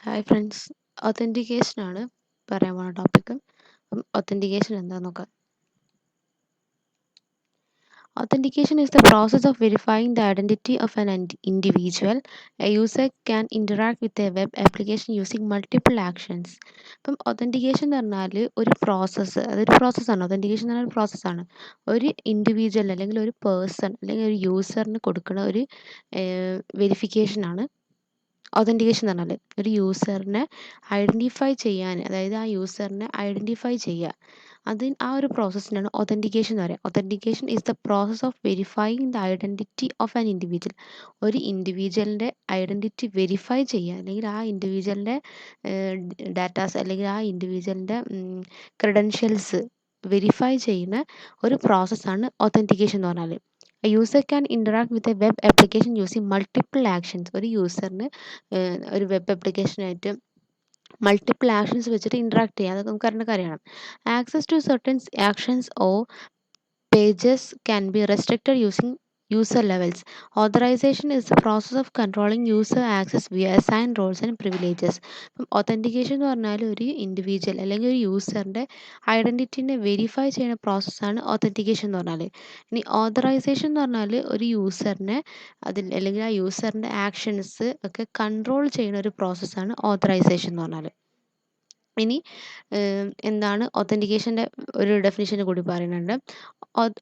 Hi friends, authentication ആണ് പറയാൻ പോണ ടോപ്പിക്ക്. അപ്പം ഒത്തൻറ്റിക്കേഷൻ എന്താണെന്ന് നോക്കാം. Authentication is the process of verifying the identity of an individual. A user can interact with a web application using multiple actions. അപ്പം authentication എന്ന് പറഞ്ഞാൽ ഒരു പ്രോസസ്സ്, അതൊരു പ്രോസസ്സാണ്. ഒത്തൻറ്റിക്കേഷൻ എന്ന് പറഞ്ഞാൽ ഒരു പ്രോസസ്സാണ്. ഒരു ഇൻഡിവിജ്വൽ അല്ലെങ്കിൽ ഒരു പേഴ്സൺ അല്ലെങ്കിൽ ഒരു യൂസറിന് കൊടുക്കുന്ന ഒരു വെരിഫിക്കേഷനാണ് ഒതൻറ്റിക്കേഷൻ എന്ന് പറഞ്ഞാൽ. ഒരു യൂസറിനെ ഐഡൻറ്റിഫൈ ചെയ്യാൻ, അതായത് ആ യൂസറിനെ ഐഡൻറ്റിഫൈ ചെയ്യുക, ആ ഒരു പ്രോസസ്സിനാണ് ഒതൻറ്റിക്കേഷൻ എന്ന് പറയുക. Authentication is the process of verifying the identity of an individual. ഒരു ഇൻഡിവിജ്വലിൻ്റെ ഐഡൻറ്റിറ്റി വെരിഫൈ ചെയ്യുക, അല്ലെങ്കിൽ ആ ഇൻഡിവിജ്വലിൻ്റെ ഡാറ്റാസ് അല്ലെങ്കിൽ ആ ഇൻഡിവിജ്വലിൻ്റെ ക്രെഡൻഷ്യൽസ് വെരിഫൈ ചെയ്യുന്ന ഒരു പ്രോസസ്സാണ് ഒതൻറ്റിക്കേഷൻ എന്ന് പറഞ്ഞാൽ. A user can interact with a web application using multiple actions. ഒരു യൂസറിന് ഒരു വെബ് ആപ്ലിക്കേഷനായിട്ട് മൾട്ടിപ്പിൾ ആക്ഷൻസ് വെച്ചിട്ട് ഇൻട്രാക്ട് ചെയ്യാം. അതൊക്കെ നമുക്ക് അറിയേണ്ട കാര്യമാണ്. Access to certain actions or pages can be restricted using user levels. Authorization is the process of controlling user access via assigned roles and privileges. അപ്പം ഒത്തൻറ്റിക്കേഷൻ എന്ന് പറഞ്ഞാൽ ഒരു ഇൻഡിവിജ്വൽ അല്ലെങ്കിൽ ഒരു യൂസറിൻ്റെ ഐഡൻറ്റിറ്റിനെ വെരിഫൈ ചെയ്യുന്ന പ്രോസസ്സാണ് ഒത്തൻറ്റിക്കേഷൻ എന്ന് പറഞ്ഞാൽ. ഇനി ഓതറൈസേഷൻ എന്ന് പറഞ്ഞാൽ ഒരു യൂസറിനെ അല്ലെങ്കിൽ ആ യൂസറിൻ്റെ ആക്ഷൻസ് ഒക്കെ കൺട്രോൾ ചെയ്യുന്ന ഒരു പ്രോസസ്സാണ് ഓതറൈസേഷൻ എന്ന് പറഞ്ഞാൽ. ഇനി എന്താണ് ഒത്തൻറ്റിക്കേഷൻ്റെ ഒരു ഡെഫിനിഷൻ കൂടി പറയുന്നുണ്ട്.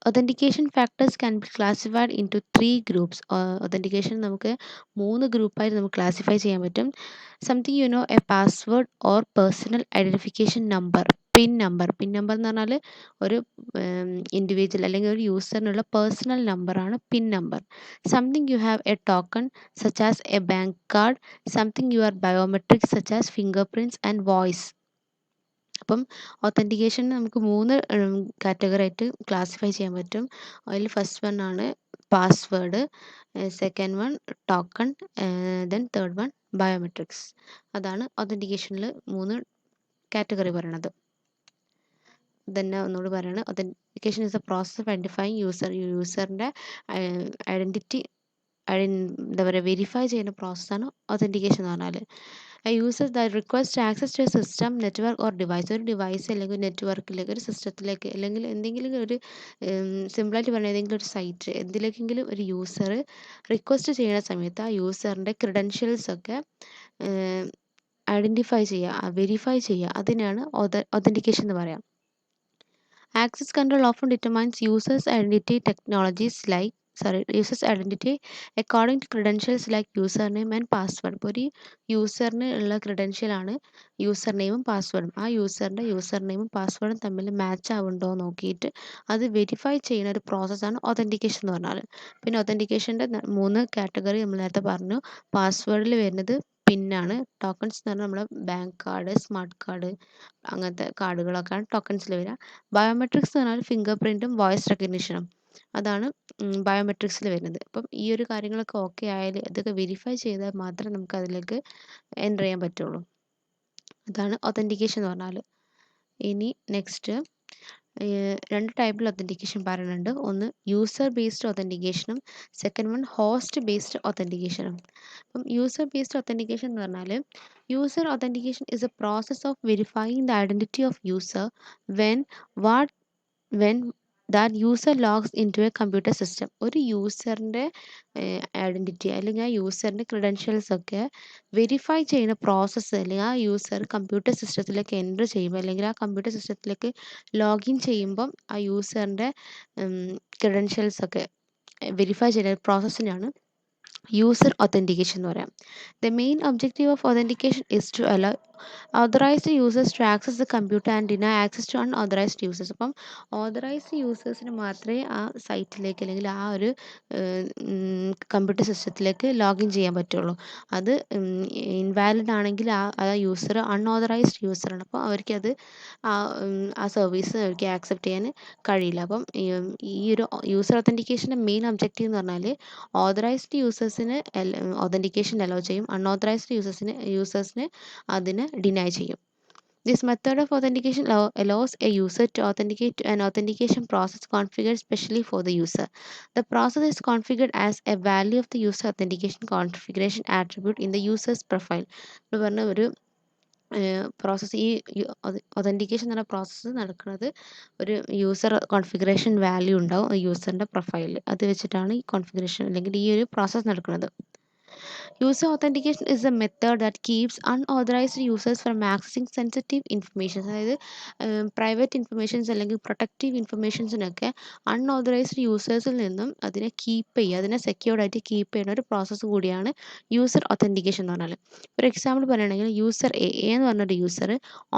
Authentication factors can be classified into 3 groups. Authentication നമുക്ക് 3 ഗ്രൂപ്പായിട്ട് നമുക്ക് ക്ലാസിഫൈ ചെയ്യാൻ പറ്റും. Something you know, a password or personal identification number, PIN number എന്ന് പറഞ്ഞാൽ ഒരു ഇൻഡിവിജ്വൽ അല്ലെങ്കിൽ ഒരു യൂസറിനുള്ള പേഴ്സണൽ നമ്പറാണ് PIN number. Something you have a token such as a bank card, something your biometrics such as fingerprints and voice. അപ്പം authentication നമുക്ക് 3 category ആയിട്ട് ക്ലാസിഫൈ ചെയ്യാൻ പറ്റും. അതിൽ ഫസ്റ്റ് വൺ ആണ് password, second one token, then third one biometrics. അതാണ് ഒത്തൻറ്റിക്കേഷനിൽ 3 category പറയണത്. തന്നെ ഒന്നുകൂടി പറയാണ്. Authentication is a process of identifying യൂസറിൻ്റെ ഐഡൻറ്റിറ്റി എന്താ പറയുക വെരിഫൈ ചെയ്യുന്ന പ്രോസസ്സാണ് ഒത്തൻറ്റിക്കേഷൻ എന്ന് പറഞ്ഞാൽ. A user that requests access to a system, network or device. ഒരു ഡിവൈസ് അല്ലെങ്കിൽ നെറ്റ്വർക്കിലേക്ക്, ഒരു സിസ്റ്റത്തിലേക്ക്, അല്ലെങ്കിൽ എന്തെങ്കിലും ഒരു സിമ്പിളായിട്ട് പറഞ്ഞാൽ ഏതെങ്കിലും ഒരു സൈറ്റ്, എന്തിലേക്കെങ്കിലും ഒരു യൂസർ റിക്വസ്റ്റ് ചെയ്യുന്ന സമയത്ത് ആ യൂസറിൻ്റെ ക്രെഡൻഷ്യൽസ് ഒക്കെ ഐഡൻറ്റിഫൈ ചെയ്യുക, വെരിഫൈ ചെയ്യുക, അതിനാണ് ഒത്തൻറ്റിക്കേഷൻ എന്ന് പറയാം. Access control often determines users' identity according to credentials like username and password. ഇപ്പോൾ ഒരു യൂസറിന് ഉള്ള ക്രെഡൻഷ്യലാണ് യൂസർ നെയിമും പാസ്വേഡും. ആ യൂസറിൻ്റെ യൂസർ നെയിമും പാസ്വേഡും തമ്മിൽ മാച്ച് ആവുന്നുണ്ടോ നോക്കിയിട്ട് അത് വെരിഫൈ ചെയ്യുന്ന ഒരു പ്രോസസ്സാണ് ഒത്തൻറ്റിക്കേഷൻ എന്ന് പറഞ്ഞാൽ. പിന്നെ ഒത്തൻറ്റിക്കേഷൻ്റെ 3 കാറ്റഗറി നമ്മൾ നേരത്തെ പറഞ്ഞു. പാസ്വേഡിൽ വരുന്നത് പിന്നാണ്. ടോക്കൺസ് എന്ന് പറഞ്ഞാൽ നമ്മളെ ബാങ്ക് കാർഡ്, സ്മാർട്ട് കാർഡ്, അങ്ങനത്തെ കാർഡുകളൊക്കെയാണ് ടോക്കൺസിൽ വരിക. ബയോമെട്രിക്സ് എന്ന് പറഞ്ഞാൽ ഫിംഗർ പ്രിൻറ്റും വോയിസ് റെക്കഗ്നിഷനും, അതാണ് ബയോമെട്രിക്സിൽ വരുന്നത്. അപ്പം ഈ ഒരു കാര്യങ്ങളൊക്കെ ഓക്കെ ആയാൽ, ഇതൊക്കെ വെരിഫൈ ചെയ്താൽ മാത്രമേ നമുക്ക് അതിലേക്ക് എൻ്റർ ചെയ്യാൻ പറ്റുള്ളൂ. അതാണ് ഒത്തൻറ്റിക്കേഷൻ എന്ന് പറഞ്ഞാൽ. ഇനി നെക്സ്റ്റ് 2 ടൈപ്പിൽ ഒത്തൻറ്റിക്കേഷൻ പറയുന്നുണ്ട്. ഒന്ന് യൂസർ ബേസ്ഡ് ഒത്തൻറ്റിക്കേഷനും സെക്കൻഡ് വൺ ഹോസ്റ്റ് ബേസ്ഡ് ഒത്തൻറ്റിക്കേഷനും. അപ്പം യൂസർ ബേസ്ഡ് ഒത്തൻറ്റിക്കേഷൻ എന്ന് പറഞ്ഞാൽ user authentication is a process of verifying the identity of user when that user logs into a computer system. ഒരു യൂസറിൻ്റെ ഐഡൻറ്റിറ്റി അല്ലെങ്കിൽ ആ യൂസറിൻ്റെ ക്രെഡൻഷ്യൽസ് ഒക്കെ വെരിഫൈ ചെയ്യുന്ന പ്രോസസ്സ്, അല്ലെങ്കിൽ ആ യൂസർ കമ്പ്യൂട്ടർ സിസ്റ്റത്തിലേക്ക് എൻ്റർ ചെയ്യുമ്പോൾ, അല്ലെങ്കിൽ ആ കമ്പ്യൂട്ടർ സിസ്റ്റത്തിലേക്ക് ലോഗിൻ ചെയ്യുമ്പം ആ യൂസറിൻ്റെ ക്രെഡൻഷ്യൽസ് ഒക്കെ വെരിഫൈ ചെയ്യുന്ന പ്രോസസ്സിനാണ് യൂസർ ഒത്തൻറ്റിക്കേഷൻ എന്ന് പറയാം. The main objective of authentication is to allow authorised users to access the computer and deny access to unauthorised users. അപ്പം ഓതറൈസ്ഡ് യൂസേഴ്സിന് മാത്രമേ ആ സൈറ്റിലേക്ക് അല്ലെങ്കിൽ ആ ഒരു കമ്പ്യൂട്ടർ സിസ്റ്റത്തിലേക്ക് ലോഗിൻ ചെയ്യാൻ പറ്റുള്ളൂ. അത് ഇൻവാലിഡ് ആണെങ്കിൽ ആ യൂസർ അൺഓതറൈസ്ഡ് യൂസറാണ്. അപ്പോൾ അവർക്കത് ആ സർവീസ് അവർക്ക് ആക്സെപ്റ്റ് ചെയ്യാൻ കഴിയില്ല. അപ്പം ഈ ഒരു യൂസർ ഒത്തൻറ്റിക്കേഷൻ്റെ മെയിൻ ഒബ്ജക്റ്റീവ് എന്ന് പറഞ്ഞാൽ ഓതറൈസ്ഡ് യൂസേഴ്സിന് ഒത്തൻറ്റിക്കേഷൻ അലോ ചെയ്യും, അൺഓതറൈസ്ഡ് യൂസേഴ്സിന് അതിനെ ഡിനൈ ചെയ്യും. This method of authentication allows a user to authenticate to an authentication process configured specially for the user. The process is configured as a value of the user authentication configuration attribute in the user's profile. എന്ന് പറഞ്ഞ ഒരു process ഈ authentication എന്ന് പറഞ്ഞ process നടക്കുന്നത് ഒരു user configuration value ഉണ്ടാവും യൂസറിൻ്റെ പ്രൊഫൈലിൽ. അത് വെച്ചിട്ടാണ് ഈ കോൺഫിഗറേഷൻ അല്ലെങ്കിൽ ഈ ഒരു പ്രോസസ്സ് നടക്കുന്നത്. User authentication is a method that keeps unauthorized users from accessing sensitive information. അതായത് പ്രൈവറ്റ് ഇൻഫർമേഷൻസ് അല്ലെങ്കിൽ പ്രൊട്ടക്റ്റീവ് ഇൻഫർമേഷൻസിനൊക്കെ അൺഓതറൈസ്ഡ് യൂസേഴ്സിൽ നിന്നും അതിനെ കീപ്പ് ചെയ്യുക, അതിനെ സെക്യൂർഡ് ആയിട്ട് കീപ്പ് ചെയ്യുന്ന ഒരു പ്രോസസ്സ് കൂടിയാണ് യൂസർ ഒത്തൻറ്റിക്കേഷൻ എന്ന് പറഞ്ഞാൽ. ഒരു എക്സാമ്പിൾ പറയുകയാണെങ്കിൽ യൂസർ എ എന്ന് പറഞ്ഞൊരു user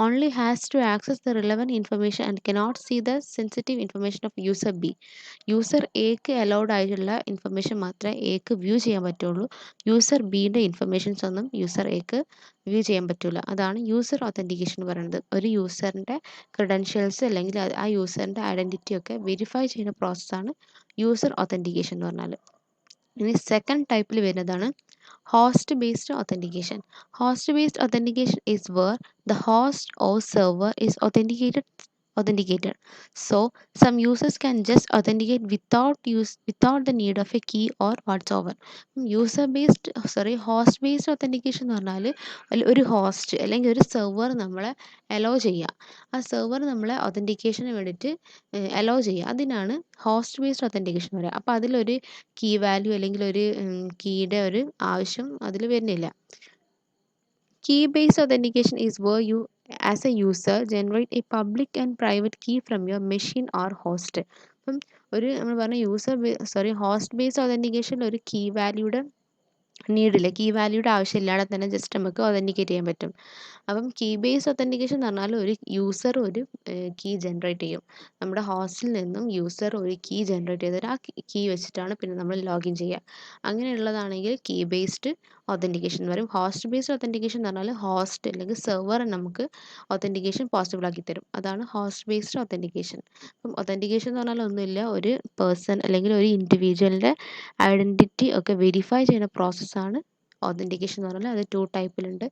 only has to access the relevant information and cannot see the sensitive information of user B. User എക്ക് അലൗഡ് ആയിട്ടുള്ള ഇൻഫർമേഷൻ മാത്രമേ എക്ക് വ്യൂ ചെയ്യാൻ പറ്റുള്ളൂ. യൂസർ ബിയുടെ ഇൻഫർമേഷൻസ് ഒന്നും യൂസർ എക്ക് വ്യൂ ചെയ്യാൻ പറ്റില്ല. അതാണ് യൂസർ ഒത്തൻറ്റിക്കേഷൻ എന്ന് പറയുന്നത്. ഒരു യൂസറിൻ്റെ ക്രെഡൻഷ്യൽസ് അല്ലെങ്കിൽ ആ യൂസറിൻ്റെ ഐഡൻറ്റിറ്റി ഒക്കെ വെരിഫൈ ചെയ്യുന്ന പ്രോസസ്സാണ് യൂസർ ഒത്തൻറ്റിക്കേഷൻ എന്ന് പറഞ്ഞാൽ. ഇനി സെക്കൻഡ് ടൈപ്പിൽ വരുന്നതാണ് host based authentication. Host based authentication is where the host or server is authenticated. So some users can just authenticate without the need of a key or whatsoever. Host based authentication എന്ന് പറഞ്ഞാൽ ഒരു host അല്ലെങ്കിൽ ഒരു server നമ്മളെ hello ചെയ്യുക. ആ server നമ്മളെ ഒതൻറ്റിക്കേഷന് വേണ്ടിയിട്ട് അലോ ചെയ്യുക. അതിനാണ് ഹോസ്റ്റ് ബേസ്ഡ് ഒതൻറ്റിക്കേഷൻ എന്ന് പറയുക. അപ്പോൾ അതിലൊരു കീ വാല്യൂ അല്ലെങ്കിൽ ഒരു കീയുടെ ഒരു ആവശ്യം അതിൽ വരുന്നില്ല. Key based authentication is where you as a user generate a public and private key from your machine or host. അപ്പം നമ്മൾ പറഞ്ഞ ഹോസ്റ്റ് ബേസ്ഡ് ഒതൻറ്റിക്കേഷൻ ഒരു കീ വാല്യൂയുടെ നീഡില്ല, കീ വാല്യൂയുടെ ആവശ്യമില്ലാതെ തന്നെ ജസ്റ്റ് നമുക്ക് ഒതൻറ്റിക്കേറ്റ് ചെയ്യാൻ പറ്റും. അപ്പം കീ ബേസ്ഡ് ഒതൻറ്റിക്കേഷൻ എന്ന് പറഞ്ഞാൽ ഒരു യൂസർ ഒരു കീ ജനറേറ്റ് ചെയ്യും. നമ്മുടെ ഹോസ്റ്റിൽ നിന്നും യൂസർ ഒരു കീ ജനറേറ്റ് ചെയ്തിട്ട് ആ കീ വെച്ചിട്ടാണ് പിന്നെ നമ്മൾ ലോഗിൻ ചെയ്യുക. അങ്ങനെയുള്ളതാണെങ്കിൽ കീ ബേസ്ഡ് ഒതൻറ്റിക്കേഷൻ എന്ന് പറയും. ഹോസ്റ്റ് ബേസ്ഡ് ഒതൻറ്റിക്കേഷൻ എന്ന് പറഞ്ഞാൽ ഹോസ്റ്റ് അല്ലെങ്കിൽ സെർവർ നമുക്ക് ഒതൻറ്റിക്കേഷൻ പോസിബിൾ ആക്കി തരും. അതാണ് ഹോസ്റ്റ് ബേസ്ഡ് ഒതൻറ്റിക്കേഷൻ. അപ്പം ഒതൻറ്റിക്കേഷൻ എന്ന് പറഞ്ഞാൽ ഒന്നുമില്ല, ഒരു പേഴ്സൺ അല്ലെങ്കിൽ ഒരു ഇൻഡിവിജ്വലിൻ്റെ ഐഡൻറ്റിറ്റി ഒക്കെ വെരിഫൈ ചെയ്യുന്ന പ്രോസസ്സാണ് ഒതൻറ്റിക്കേഷൻ എന്ന് പറഞ്ഞാൽ. അത് 2 ടൈപ്പിലുണ്ട്,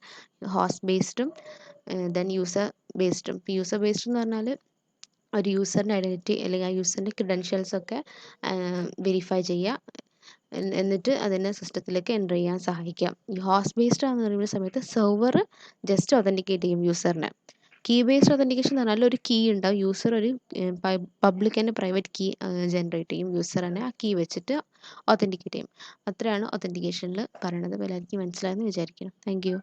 ഹോസ്റ്റ് ബേസ്ഡും ദെൻ യൂസർ ബേസ്ഡും. യൂസർ ബേസ്ഡ് എന്ന് പറഞ്ഞാൽ ഒരു യൂസറിൻ്റെ ഐഡൻറ്റിറ്റി അല്ലെങ്കിൽ ആ യൂസറിൻ്റെ ക്രെഡൻഷ്യൽസ് ഒക്കെ വെരിഫൈ ചെയ്യുക, എന്നിട്ട് അതിനെ സിസ്റ്റത്തിലേക്ക് എൻ്റർ ചെയ്യാൻ സഹായിക്കാം. ഈ ഹോസ്റ്റ് ബേസ്ഡ് ആണെന്ന് പറയുന്ന സമയത്ത് സെർവർ ജസ്റ്റ് ഒതൻറ്റിക്കേറ്റ് ചെയ്യും യൂസറിനെ. കീ ബേസ്ഡ് ഒതൻറ്റിക്കേഷൻ എന്ന് പറഞ്ഞാൽ ഒരു കീ ഉണ്ടാവും, യൂസർ ഒരു public and private key generate ചെയ്യും, യൂസർ തന്നെ ആ കീ വെച്ചിട്ട് ഒതൻറ്റിക്കേറ്റ് ചെയ്യും. അത്രയാണ് ഒതൻറ്റിക്കേഷനിൽ പറയണത്. എല്ലാവർക്കും മനസ്സിലായെന്ന് വിചാരിക്കുന്നു. Thank you.